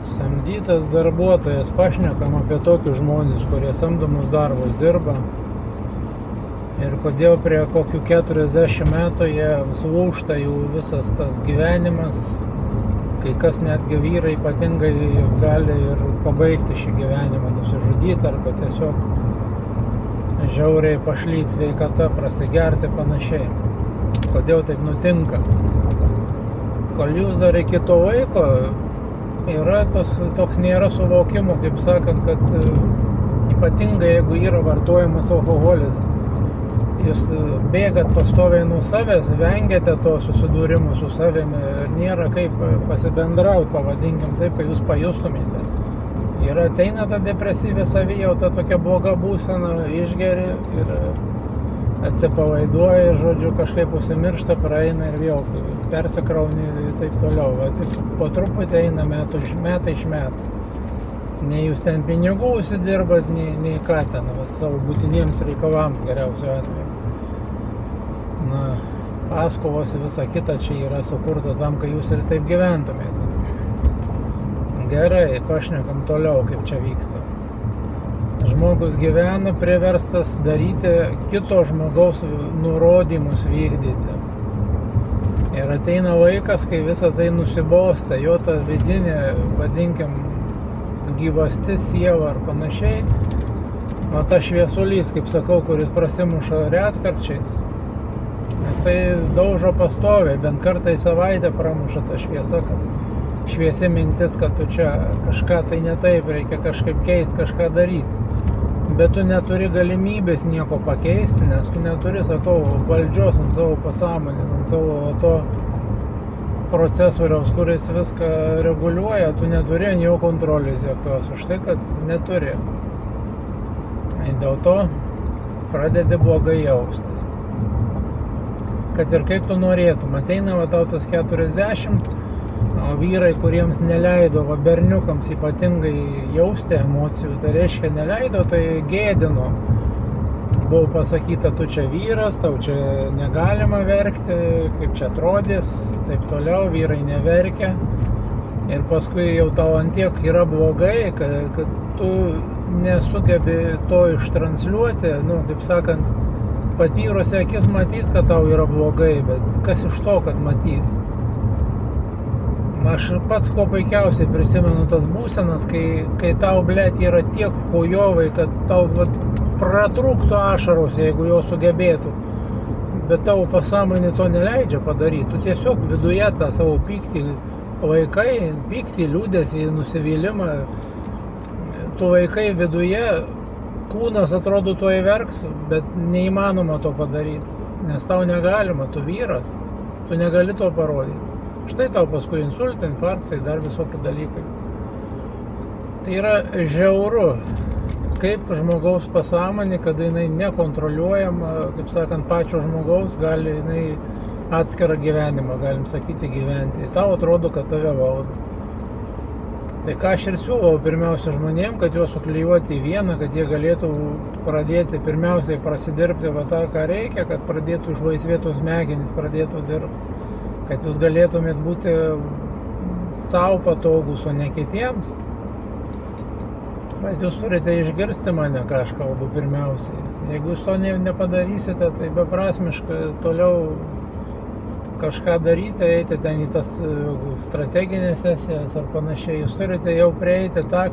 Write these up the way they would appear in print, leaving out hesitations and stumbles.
Samdytas darbuotojas, pašnekam apie tokius žmonės, kurie samdomus darbus dirba ir kodėl prie kokių 40 metų jie sulūžta jų visas tas gyvenimas, kai kas netgi vyrai ypatingai gali ir pabaigti šį gyvenimą, nusižudyti arba tiesiog žiauriai pašlyt sveikata, prasigerti panašiai. Kodėl taip nutinka? Kol jūs dar iki to laiko yra toks nėra suvokimo, kaip sakant, kad ypatingai jeigu yra vartojamas alkoholis, jūs bėgat pastoviai nuo savęs, vengiate to susidūrimo su savimi ir nėra kaip pasibendrauti, pavadinkim taip, kai jūs pajustumėte. Ir ateina ta depresyvi savijauta, tokia bloga būsena, išgeri ir atsipalaiduoja, žodžiu, kažkaip užsimiršta, praeina ir vėl persikrauni ir taip toliau. Po truputį eina metai iš metų. Nei jūs ten pinigų užsidirbat, nei ką ten, savo būtiniems reikalams geriausiu atveju. Paskolos ir visa kita čia yra sukurta tam, kai jūs ir taip gyventumėte. Gerai, pašnekam toliau, kaip čia vyksta. Žmogus gyvena priverstas daryti kito žmogaus nurodymus vykdyti. Ir ateina laikas, kai visa tai nusibosta, jo ta vidinė, vadinkim, gyvastis, siela ar panašiai. Ta šviesulys, kaip sakau, kuris prasimuša retkarčiais. Jisai daužo pastoviai, bent kartą į savaitę pramuša tą šviesą, kad šviesi mintis, kad tu čia kažką tai ne taip, reikia kažkaip keisti, kažką daryti. Bet tu neturi galimybės nieko pakeisti, nes tu neturi, sakau, valdžios ant savo pasąmonės, ant savo to procesoriaus, kuris viską reguliuoja, tu neturi ant jo kontrolės jokios, už tai, kad neturi. Ir dėl to pradedi blogai jaustis. Kad ir kaip tu norėtum, ateina tau tas 40, o vyrai, kuriems neleido, berniukams ypatingai jausti emocijų, tai reiškia neleido, tai gėdino. Buvo pasakyta, tu čia vyras, tau čia negalima verkti, kaip čia atrodys, taip toliau, vyrai neverkia. Ir paskui jau tau antiek yra blogai, kad tu nesugebi to ištransliuoti, kaip sakant, patyrusi akis matys, kad tau yra blogai, bet kas iš to, kad matys? Aš pats ko puikiausiai prisimenu tas būsenas, kai tau, blėt, yra tiek chujovai, kad tau pratrūktų ašaros, jeigu jo sugebėtų. Bet tavo pasąmonė to neleidžia padaryti. Tu tiesiog viduje tą savo pyktį laikai, pyktį, liūdesį, nusivylimą. Tu laikai viduje, kūnas atrodo to įverks, bet neįmanoma to padaryti. Nes tau negalima, tu vyras, tu negali to parodyti. Štai tau paskui insultai, infarktai, dar visokie dalykai. Tai yra žiauru, kaip žmogaus pasąmonė, kada jinai nekontroliuojama, kaip sakant, pačio žmogaus, gali jinai atskirą gyvenimą, galim sakyti, gyventi. Tau atrodo, kad tave valdo. Tai ką aš ir siūlau pirmiausia žmonėm, kad juos suklijuoti į vieną, kad jie galėtų pradėti pirmiausiai prasidirbti tą, ką reikia, kad pradėtų išlaisvėtų smegenys, pradėtų dirbti. Kad jūs galėtumėt būti savo patogus, o ne kitiems. Bet jūs turite išgirsti mane, ką aš kalbu pirmiausiai. Jeigu jūs to nepadarysite, tai beprasmiškai toliau kažką daryti, eiti ten į tas strateginės sesijas ar panašiai. Jūs turite jau prieiti tą,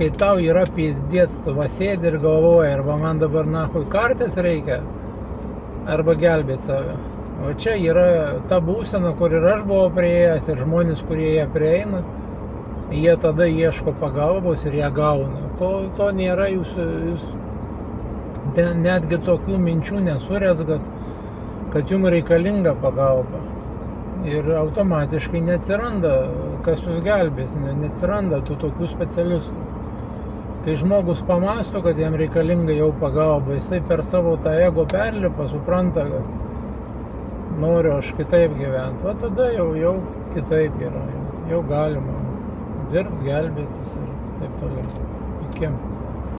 kai tau yra pizdiec, tu sėdi ir galvoji, arba man dabar nahui kartis reikia, arba gelbėti save. O čia yra ta būsena, kur ir aš buvau prieėjęs, ir žmonės, kurie ją prieina, jie tada ieško pagalbos ir ją gauna. To nėra, jūs netgi tokių minčių nesurezgat, kad jums reikalinga pagalba. Ir automatiškai neatsiranda, kas jūs gelbės, neatsiranda tų tokių specialistų. Kai žmogus pamasto, kad jam reikalinga jau pagalba, jisai per savo tą ego perlipa, supranta, kad noriu aš kitaip gyventi. Tada jau kitaip yra, jau galima dirbti, gelbėtis ir taip toliau. Iki.